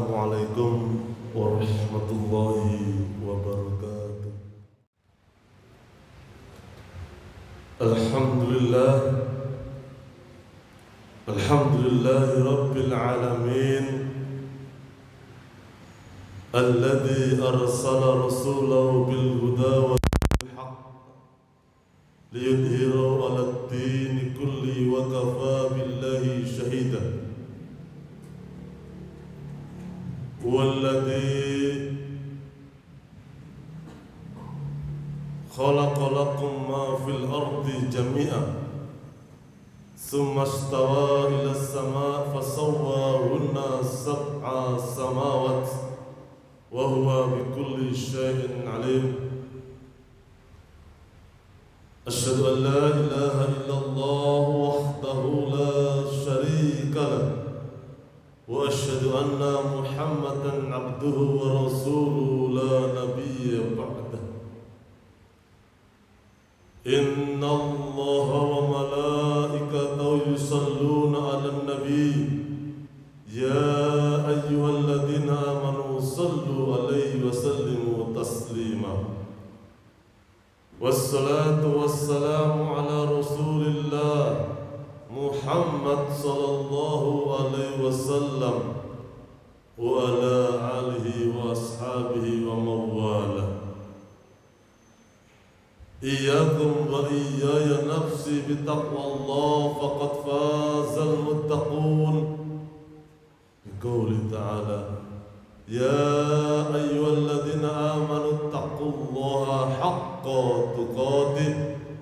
Assalamualaikum warahmatullahi wabarakatuh. Alhamdulillahi rabbil alamin, alladzi arsala rasulahu bil huda wa bil haqq liyudhhirahu 'alad dini kulli wa kafaa billahi shahida. Walladzi khalaqa lakum ma fil ardi jami'an thumma istawa ila as-samaa'i fasawwahunna sab'a samawati wa huwa bikulli shay'in 'alim. Asyhadu an la ilaha illallah wahdahu la syarika lahu wa asyhadu anna Muhammadan 'abduhu wa rasuluhu la nabiyya ba'dahu. Inna Allaha wa malaikatahu yusalluna 'alan nabiy ya ayyuhalladzina amanu sallu 'alaihi wa sallimu taslima. Wassalatu wassalamu ala Rasulillah Muhammad sallallahu alaihi wasallam wa ala alihi wa ashabihi wa mawala. Iyyakum wa iyaya nafsi bitaqwallah faqad fazal muttaqun. Biqouli ta'ala ya ayyuhalladzina amanu taqullaha haqqa tuqatih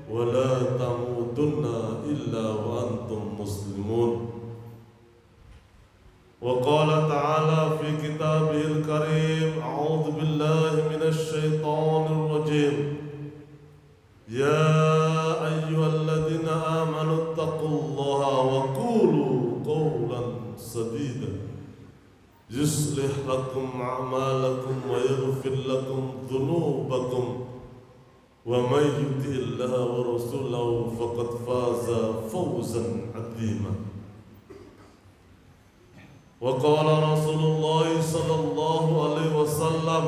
wa la tamutunna illa wa antum muslimun. Wa qala ta'ala fi kitabihil karim a'udzu billahi minasy syaithanir rajim. Ya ayyuhalladzina amanu taqullaha wa qulu qawlan sadida yuslih lakum a'malakum wa yaghfir lakum dhunubakum wa may yuti'illaha wa rasulahu faqad faza fawzan 'azima. Wa qala Rasulullah sallallahu alaihi wasallam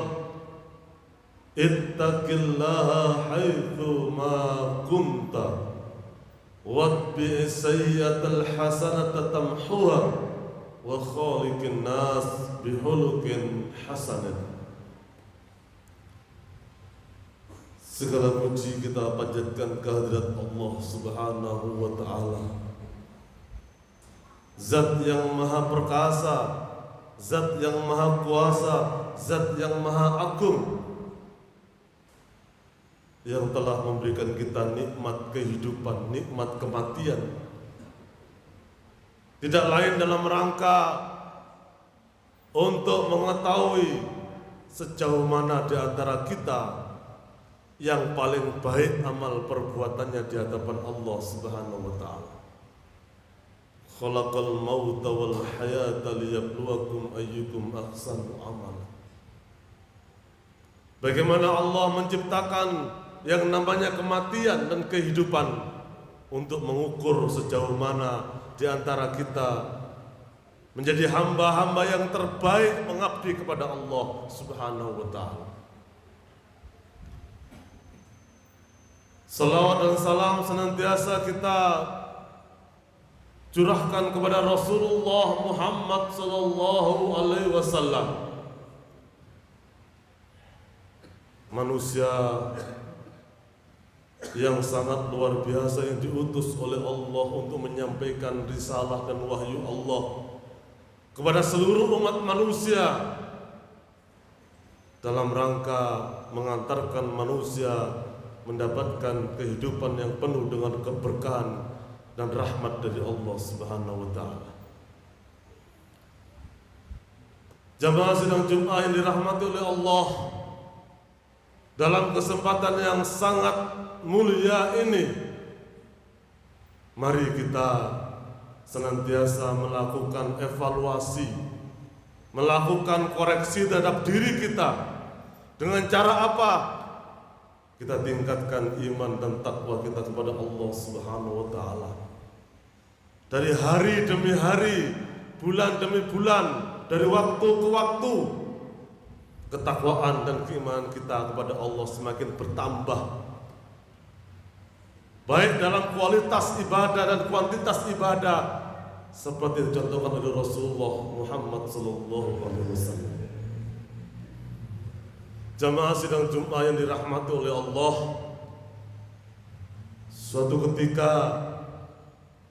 ittaqillaha haitsu ma kunta watbi' sayyi'atal hasanata tamhuha wa khaliqin nas bihulukin hasanin. Segala puji kita panjatkan kehadirat Allah Subhanahu wa ta'ala, Zat yang maha perkasa, Zat yang maha kuasa, Zat yang maha agung, yang telah memberikan kita nikmat kehidupan, nikmat kematian, tidak lain dalam rangka untuk mengetahui sejauh mana di antara kita yang paling baik amal perbuatannya di hadapan Allah Subhanahu wa ta'ala. Khalaqal mauta wal hayata liyabluwakum ayyukum ahsanu amala. Bagaimana Allah menciptakan yang namanya kematian dan kehidupan untuk mengukur sejauh mana di antara kita menjadi hamba-hamba yang terbaik mengabdi kepada Allah Subhanahu wa ta'ala. Salawat dan salam senantiasa kita curahkan kepada Rasulullah Muhammad sallallahu alaihi wasallam, manusia yang sangat luar biasa yang diutus oleh Allah untuk menyampaikan risalah dan wahyu Allah kepada seluruh umat manusia dalam rangka mengantarkan manusia mendapatkan kehidupan yang penuh dengan keberkahan dan rahmat dari Allah Subhanahu wa ta'ala. Jamaah sidang Jumat yang dirahmati oleh Allah, dalam kesempatan yang sangat mulia ini, mari kita senantiasa melakukan evaluasi, melakukan koreksi terhadap diri kita. Dengan cara apa? Kita tingkatkan iman dan takwa kita kepada Allah Subhanahu wa ta'ala. Dari hari demi hari, bulan demi bulan, dari waktu ke waktu, ketakwaan dan keimanan kita kepada Allah semakin bertambah, baik dalam kualitas ibadah dan kuantitas ibadah, seperti dicontohkan oleh Rasulullah Muhammad SAW. Jamaah sidang Jumat yang dirahmati oleh Allah, suatu ketika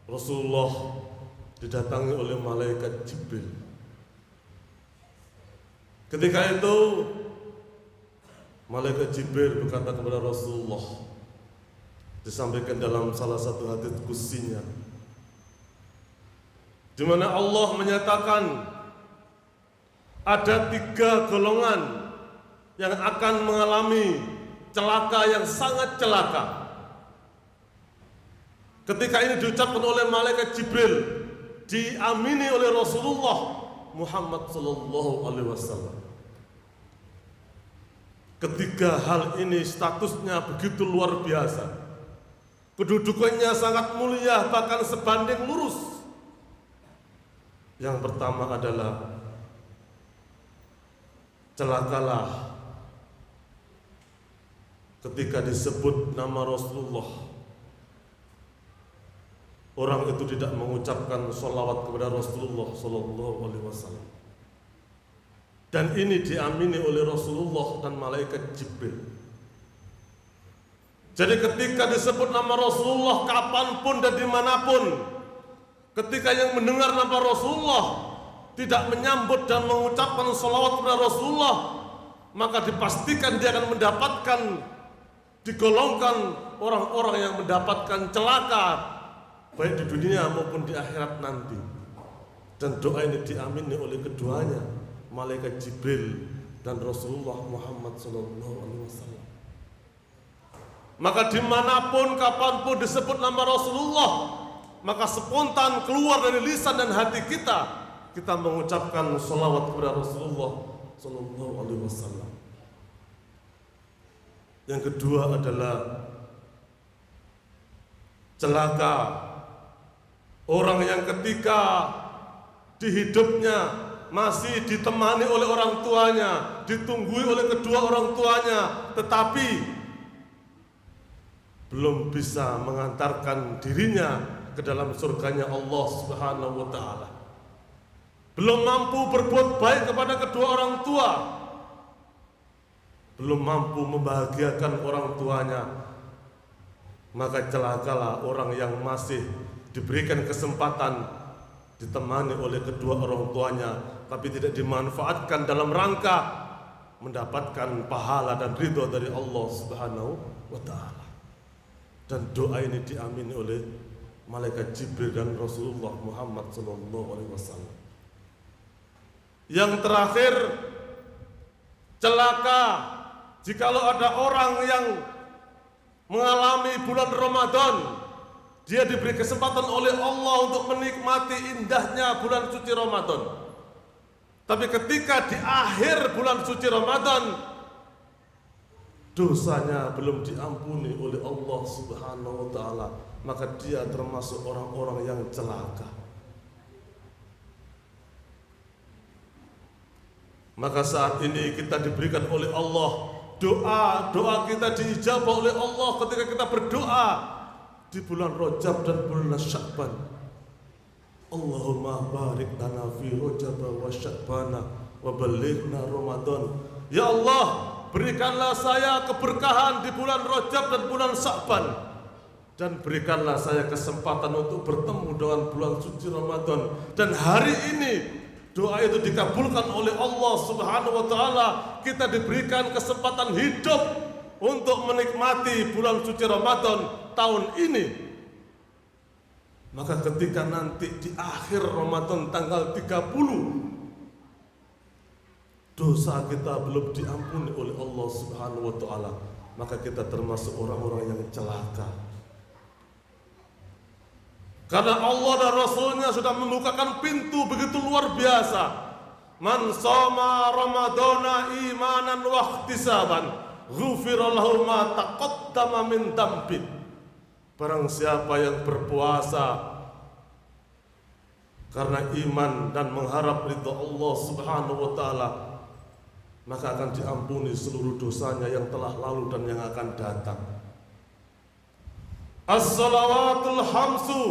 Rasulullah didatangi oleh malaikat Jibril. Ketika itu malaikat Jibril berkata kepada Rasulullah, disampaikan dalam salah satu hadits qudsinya, di mana Allah menyatakan ada 3 golongan yang akan mengalami celaka yang sangat celaka. Ketika ini diucapkan oleh malaikat Jibril, diamini oleh Rasulullah Muhammad SAW. Ketiga hal ini statusnya begitu luar biasa, kedudukannya sangat mulia, bahkan sebanding lurus. Yang pertama adalah celakalah ketika disebut nama Rasulullah, orang itu tidak mengucapkan sholawat kepada Rasulullah SAW. Dan ini diamini oleh Rasulullah dan malaikat Jibril. Jadi ketika disebut nama Rasulullah kapanpun dan dimanapun, ketika yang mendengar nama Rasulullah tidak menyambut dan mengucapkan sholawat kepada Rasulullah, maka dipastikan dia akan mendapatkan, digolongkan orang-orang yang mendapatkan celaka baik di dunia maupun di akhirat nanti. Dan doa ini diamini oleh keduanya, malaikat Jibril dan Rasulullah Muhammad SAW. Maka dimanapun kapanpun disebut nama Rasulullah, maka spontan keluar dari lisan dan hati kita, kita mengucapkan sholawat kepada Rasulullah SAW. Yang kedua adalah celaka orang yang ketika di hidupnya masih ditemani oleh orang tuanya, ditunggui oleh kedua orang tuanya, tetapi belum bisa mengantarkan dirinya ke dalam surganya Allah Subhanahu wa Ta'ala. Belum mampu berbuat baik kepada kedua orang tua, belum mampu membahagiakan orang tuanya, maka celakalah orang yang masih diberikan kesempatan ditemani oleh kedua orang tuanya, tapi tidak dimanfaatkan dalam rangka mendapatkan pahala dan ridho dari Allah Subhanahu wa Ta'ala. Dan doa ini diamini oleh malaikat Jibril dan Rasulullah Muhammad SAW. Yang terakhir, celaka jikalau ada orang yang mengalami bulan Ramadan, dia diberi kesempatan oleh Allah untuk menikmati indahnya bulan suci Ramadan. Tapi ketika di akhir bulan suci Ramadan, dosanya belum diampuni oleh Allah Subhanahu wa Ta'ala, maka dia termasuk orang-orang yang celaka. Maka saat ini kita diberikan oleh Allah doa kita diijabah oleh Allah ketika kita berdoa di bulan Rajab dan bulan Sya'ban. Allahumma barik lana fi Rajab wa Sya'bana wa balighna Ramadan. Ya Allah, berikanlah saya keberkahan di bulan Rajab dan bulan Sya'ban, dan berikanlah saya kesempatan untuk bertemu dengan bulan suci Ramadan. Dan hari ini doa itu dikabulkan oleh Allah Subhanahu wa Ta'ala. Kita diberikan kesempatan hidup untuk menikmati bulan suci Ramadan tahun ini. Maka ketika nanti di akhir Ramadan tanggal 30, dosa kita belum diampuni oleh Allah Subhanahu wa Ta'ala, maka kita termasuk orang-orang yang celaka. Karena Allah dan Rasulnya sudah membukakan pintu begitu luar biasa. Man shoma Ramadana imanan wa ihtisaban, ghufira lahu ma taqaddama min dhanbi. Barang siapa yang berpuasa karena iman dan mengharap ridha Allah Subhanahu wa taala, maka akan diampuni seluruh dosanya yang telah lalu dan yang akan datang. As-salawatul hamsu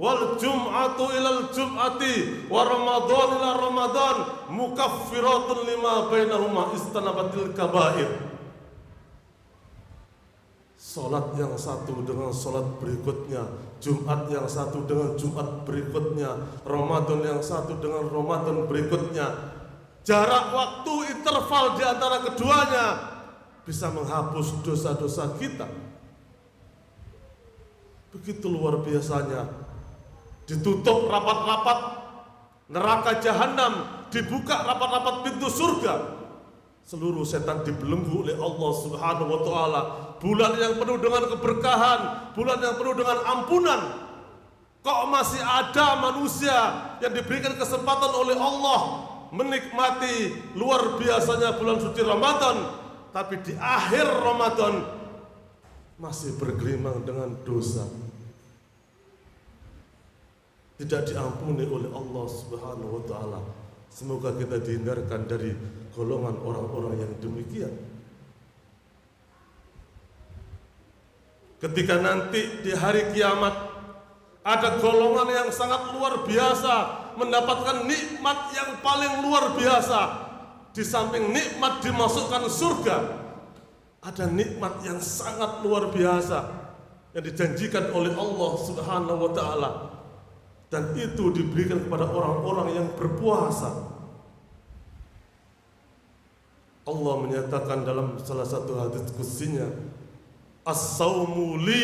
wal jum'atu ilal jum'ati wa ramadhan ila ramadhan mukaffiratun lima bainahuma istanabatil kabair. Salat yang satu dengan salat berikutnya, Jumat yang satu dengan Jumat berikutnya, Ramadan yang satu dengan Ramadan berikutnya, jarak waktu interval di antara keduanya bisa menghapus dosa-dosa kita. Begitu luar biasanya. Ditutup rapat-rapat neraka jahanam, dibuka rapat-rapat pintu surga. Seluruh setan dibelenggu oleh Allah Subhanahu wa taala. Bulan yang penuh dengan keberkahan, bulan yang penuh dengan ampunan. Kok masih ada manusia yang diberikan kesempatan oleh Allah menikmati luar biasanya bulan suci Ramadan, tapi di akhir Ramadan masih bergelimang dengan dosa, tidak diampuni oleh Allah Subhanahu wa taala. Semoga kita dihindarkan dari golongan orang-orang yang demikian. Ketika nanti di hari kiamat ada golongan yang sangat luar biasa, mendapatkan nikmat yang paling luar biasa. Di samping nikmat dimasukkan surga, ada nikmat yang sangat luar biasa yang dijanjikan oleh Allah Subhanahu wa taala, dan itu diberikan kepada orang-orang yang berpuasa. Allah menyatakan dalam salah satu hadis qudsinya, as-saumu li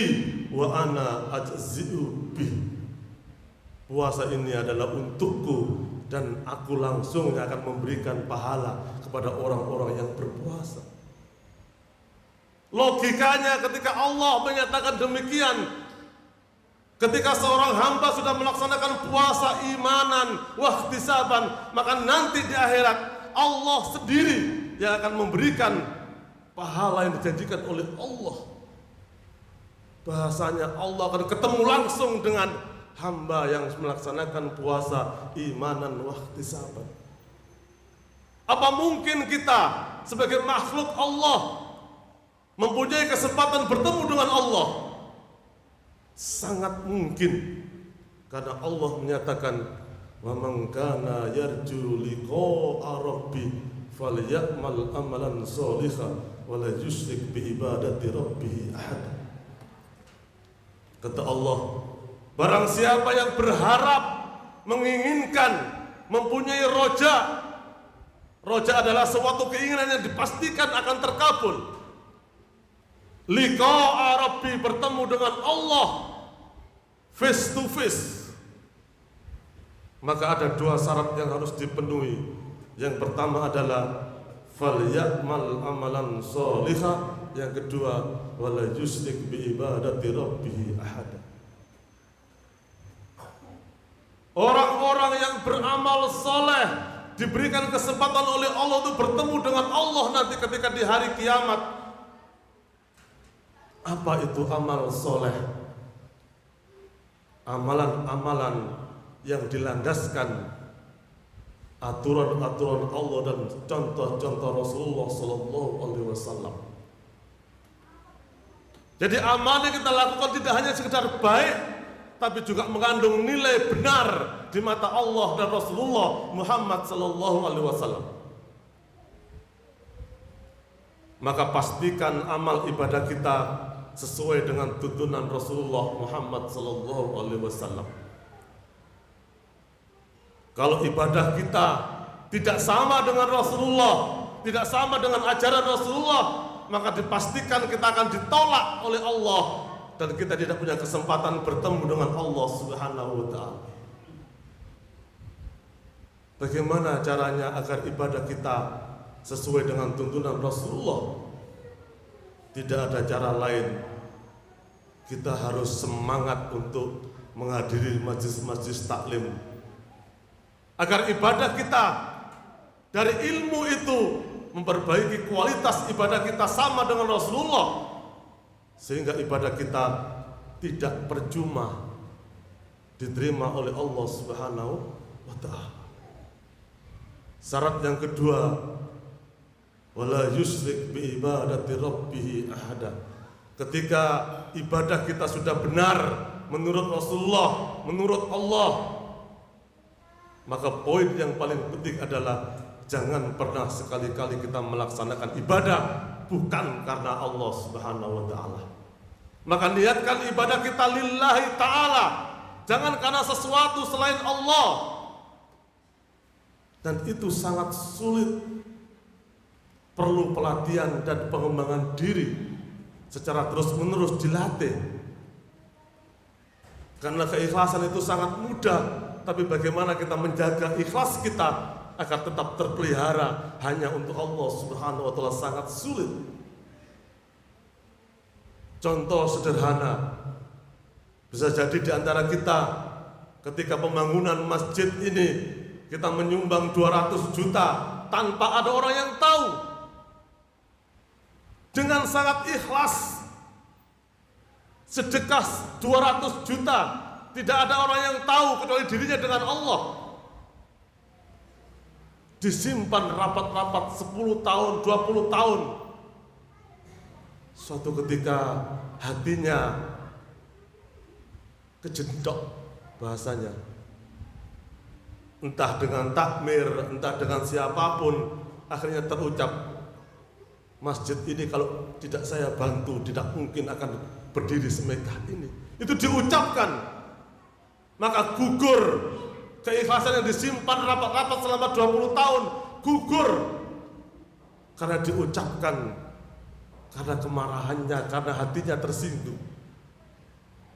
wa ana ajzi'u bih. Puasa ini adalah untukku dan aku langsung akan memberikan pahala kepada orang-orang yang berpuasa. Logikanya ketika Allah menyatakan demikian, ketika seorang hamba sudah melaksanakan puasa imanan wahtisaban, maka nanti di akhirat Allah sendiri yang akan memberikan pahala yang dijanjikan oleh Allah. Bahasanya Allah akan ketemu langsung dengan hamba yang melaksanakan puasa imanan wahtisaban. Apa mungkin kita sebagai makhluk Allah mempunyai kesempatan bertemu dengan Allah? Sangat mungkin, karena Allah menyatakan, wa man kana yarju liqa'a rabbi falyamal amalan sholihan wa la yusyrik bi ibadati rabbih ahad. Kata Allah, barang siapa yang berharap, menginginkan, mempunyai roja. Roja adalah suatu keinginan yang dipastikan akan terkabul. Liqa'a rabbi, bertemu dengan Allah face to face. Maka ada dua syarat yang harus dipenuhi. Yang pertama adalah falyamal amalan sholihan, yang kedua wala yusyrik bi ibadati rabbih ahad. Orang-orang yang beramal soleh diberikan kesempatan oleh Allah untuk bertemu dengan Allah nanti ketika di hari kiamat. Apa itu amal soleh? Amalan-amalan yang dilandaskan aturan-aturan Allah dan contoh-contoh Rasulullah Sallallahu Alaihi Wasallam. Jadi amal yang kita lakukan tidak hanya sekedar baik, tapi juga mengandung nilai benar di mata Allah dan Rasulullah Muhammad Sallallahu Alaihi Wasallam. Maka pastikan amal ibadah kita sesuai dengan tuntunan Rasulullah Muhammad Sallallahu Alaihi Wasallam. Kalau ibadah kita tidak sama dengan Rasulullah, tidak sama dengan ajaran Rasulullah, maka dipastikan kita akan ditolak oleh Allah dan kita tidak punya kesempatan bertemu dengan Allah Subhanahu wa taala. Bagaimana caranya agar ibadah kita sesuai dengan tuntunan Rasulullah? Tidak ada cara lain. Kita harus semangat untuk menghadiri majlis-majlis taklim, agar ibadah kita dari ilmu itu memperbaiki kualitas ibadah kita sama dengan Rasulullah, sehingga ibadah kita tidak percuma, diterima oleh Allah Subhanahu wa ta'ala. Syarat yang kedua, wala yusyrik bi ibadati rabbih ahada. Ketika ibadah kita sudah benar menurut Rasulullah, menurut Allah, maka poin yang paling penting adalah jangan pernah sekali-kali kita melaksanakan ibadah bukan karena Allah Subhanahu wa ta'ala. Maka niatkan ibadah kita lillahi ta'ala, jangan karena sesuatu selain Allah. Dan itu sangat sulit, perlu pelatihan dan pengembangan diri secara terus-menerus dilatih. Karena keikhlasan itu sangat mudah, tapi bagaimana kita menjaga ikhlas kita agar tetap terpelihara hanya untuk Allah Subhanahu wa ta'ala sangat sulit. Contoh sederhana, bisa jadi di antara kita ketika pembangunan masjid ini kita menyumbang 200 juta tanpa ada orang yang tahu. Dengan sangat ikhlas sedekah 200 juta, tidak ada orang yang tahu kecuali dirinya dengan Allah. Disimpan rapat-rapat 10 tahun, 20 tahun. Suatu ketika hatinya kejedok bahasanya. Entah dengan takmir, entah dengan siapapun, akhirnya terucap, masjid ini kalau tidak saya bantu tidak mungkin akan berdiri semegah ini. Itu diucapkan, maka gugur keikhlasan yang disimpan rapat-rapat selama 20 tahun, gugur karena diucapkan, karena kemarahannya, karena hatinya tersinggung.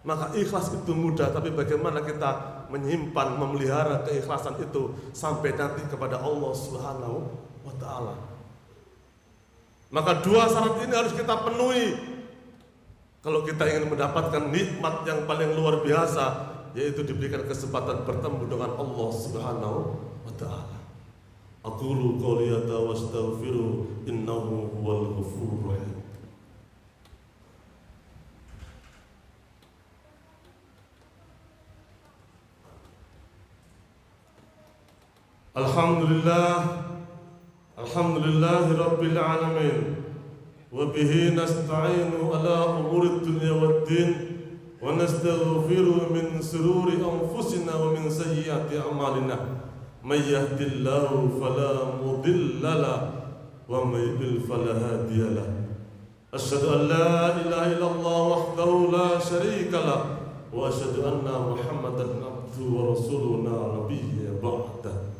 Maka ikhlas itu mudah, tapi bagaimana kita menyimpan, memelihara keikhlasan itu sampai nanti kepada Allah Subhanahu wa ta'ala. Maka dua syarat ini harus kita penuhi kalau kita ingin mendapatkan nikmat yang paling luar biasa, yaitu diberikan kesempatan bertemu dengan Allah Subhanahu wa ta'ala. Aqulu qouli hadza wa astaghfiru innahu huwal ghafurur rahim. Alhamdulillahi rabbil alamin, wa bihi nasta'inu ala umuri dunya waddin, wa nastaghfiru min sururi anfusina wa min sayyiati a'malina, may yahdihillahu fala mudilla lahu wa may yudlil fala hadiya lahu. Asyhadu an la ilaha illallah wahdahu la syarika lahu wa asyhadu anna Muhammadan abduhu wa rasuluhu la nabiyya ba'dah.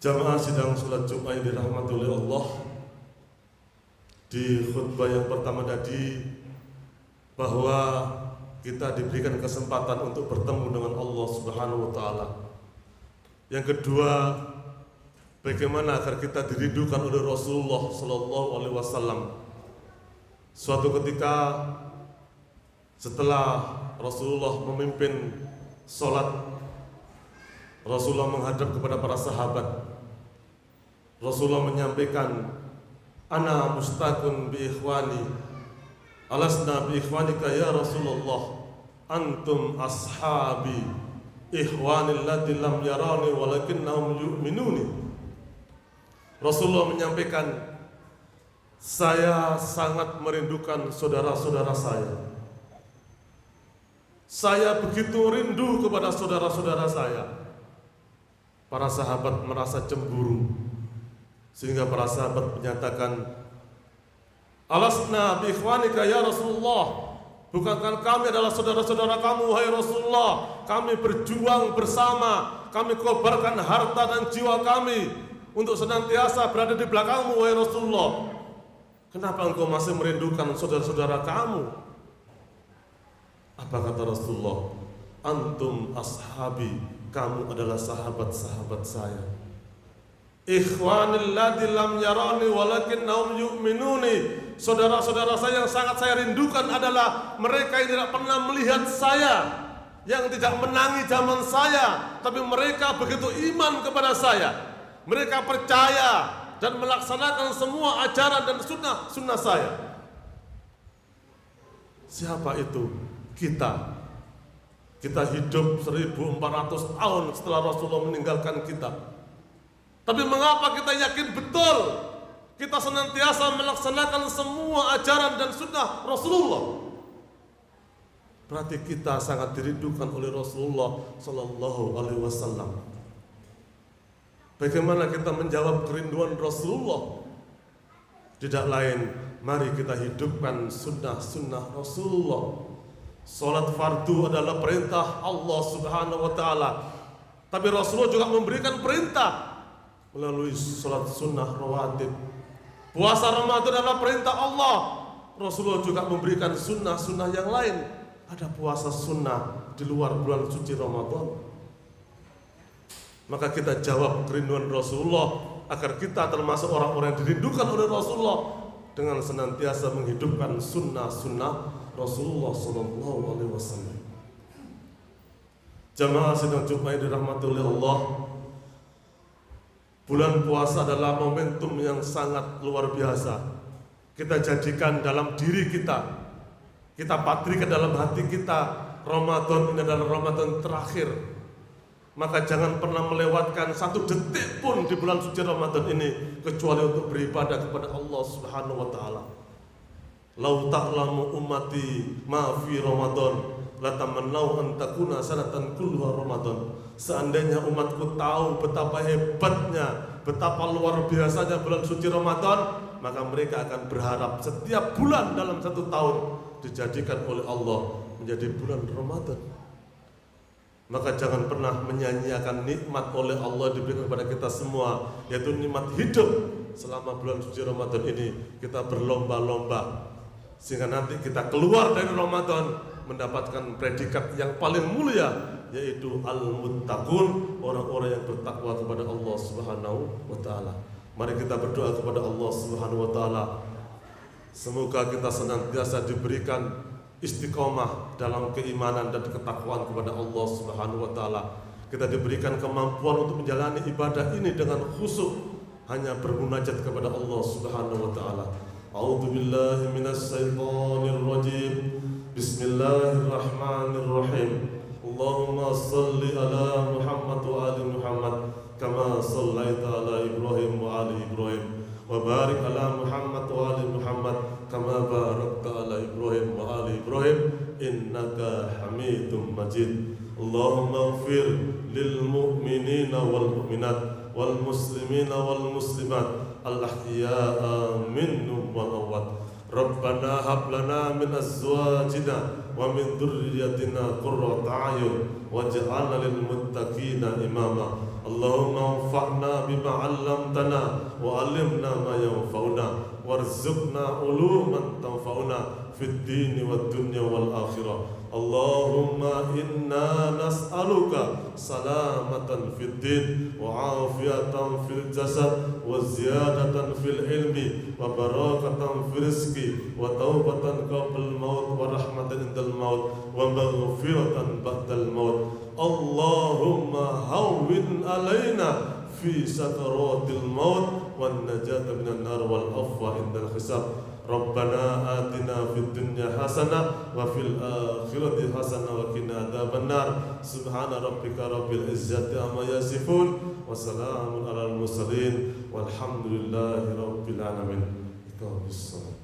Jamaah sidang salat Jumat yang dirahmati oleh Allah, di khutbah yang pertama tadi bahwa kita diberikan kesempatan untuk bertemu dengan Allah Subhanahu wa ta'ala. Yang kedua, bagaimana agar kita dirindukan oleh Rasulullah sallallahu alaihi wasallam. Suatu ketika setelah Rasulullah memimpin salat, Rasulullah menghadap kepada para sahabat. Rasulullah menyampaikan, ana mustaqun bi ikhwani, alasna bi ikhwanika ya Rasulullah, antum ashabi, ikhwani alladzi lam yarani walakinnahum yu'minuni. Rasulullah menyampaikan, saya sangat merindukan saudara-saudara saya. Saya begitu rindu kepada saudara-saudara saya. Para sahabat merasa cemburu, sehingga para sahabat menyatakan, alasna bi ikhwanika ya Rasulullah, bukankah kami adalah saudara-saudara kamu wahai Rasulullah? Kami berjuang bersama, kami korbankan harta dan jiwa kami untuk senantiasa berada di belakangmu wahai Rasulullah. Kenapa engkau masih merindukan saudara-saudara kamu? Apa kata Rasulullah? Antum ashabi, kamu adalah sahabat-sahabat saya. Ikhwanil ladzi lam yarani walakinnahum yu'minuni. Saudara-saudara saya yang sangat saya rindukan adalah mereka yang tidak pernah melihat saya, yang tidak menangi zaman saya, tapi mereka begitu iman kepada saya. Mereka percaya dan melaksanakan semua ajaran dan sunnah saya. Siapa itu? Kita. Kita hidup 1400 tahun setelah Rasulullah meninggalkan kita. Tapi mengapa kita yakin betul kita senantiasa melaksanakan semua ajaran dan sunnah Rasulullah? Berarti kita sangat dirindukan oleh Rasulullah Sallallahu Alaihi Wasallam. Bagaimana kita menjawab kerinduan Rasulullah? Tidak lain, mari kita hidupkan sunnah-sunnah Rasulullah. Salat fardu adalah perintah Allah Subhanahu wa Ta'ala, tapi Rasulullah juga memberikan perintah melalui salat sunnah rawatib. Puasa Ramadan adalah perintah Allah, Rasulullah juga memberikan sunnah-sunnah yang lain. Ada puasa sunnah di luar bulan suci Ramadan. Maka kita jawab kerinduan Rasulullah agar kita termasuk orang-orang yang dirindukan oleh Rasulullah dengan senantiasa menghidupkan sunnah-sunnah Rasulullah Sallallahu Alaihi Wasallam. Jamaah sidang Jumat yang dirahmati oleh Allah, bulan puasa adalah momentum yang sangat luar biasa. Kita jadikan dalam diri kita patrikan dalam hati kita, Ramadan ini adalah Ramadan terakhir. Maka jangan pernah melewatkan satu detik pun di bulan suci Ramadan ini kecuali untuk beribadah kepada Allah Subhanahu wa Ta'ala. Lau ta'lamu ummati ma fi Ramadan la tamannau an takuna sanatan kulluha Ramadan. Seandainya umatku tahu betapa hebatnya, betapa luar biasanya bulan suci Ramadan, maka mereka akan berharap setiap bulan dalam satu tahun dijadikan oleh Allah menjadi bulan Ramadan. Maka jangan pernah menyanyiakan nikmat oleh Allah diberikan kepada kita semua, yaitu nikmat hidup selama bulan suci Ramadan ini. Kita berlomba-lomba sehingga nanti kita keluar dari Ramadan mendapatkan predikat yang paling mulia, yaitu al-muttaqun, orang-orang yang bertakwa kepada Allah Subhanahu wa Ta'ala. Mari kita berdoa kepada Allah Subhanahu wa Ta'ala, semoga kita senantiasa diberikan istiqomah dalam keimanan dan ketakwaan kepada Allah Subhanahu wa Ta'ala. Kita diberikan kemampuan untuk menjalani ibadah ini dengan khusyuk, hanya bermunajat kepada Allah Subhanahu wa Ta'ala. A'udzu billahi minasy syaithanir rajim. Bismillahirrahmanirrahim. Allahumma shalli ala Muhammad wa ali Muhammad kama shallaita ala Ibrahim wa ali Ibrahim. Wa barik ala Muhammad wa ali Muhammad kama barakta ala Ibrahim wa ali Ibrahim innaka Hamidum Majid. Allahumma ighfir lil mu'minina wal mu'minat wal muslimina wal muslimat al ahya'a minhum wal amwat. Rabbana hab lana min azwajina wa min dhurriyyatina qurrata a'yun waj'alna lil muttaqina imama. Allahumma anfa'na bima 'allamtana wa 'allimna ma yanfa'una warzuqna uluman tanfa'una fid dini wad dunya wal akhirah. Allahumma inna nas'aluka salamatan fid din wa afiyatan fil jasad wa ziyadatan fil ilmi wa barakatan fil rizqi wa taubatan qabla maut wa rahmatan indal maut wa maghfiratan ba'dal maut. Allahumma hawwin alaina fi sakaratil maut wan najata minan nar wal afwa indal hisab. Rabbana atina fid dunya hasanah wa fil akhirati hasanah wa qina adzaban nar. Subhana rabbika rabbil izzati amma yasifun wa salamun alal mursalin walhamdulillahi rabbil alamin. Iqamis shalah.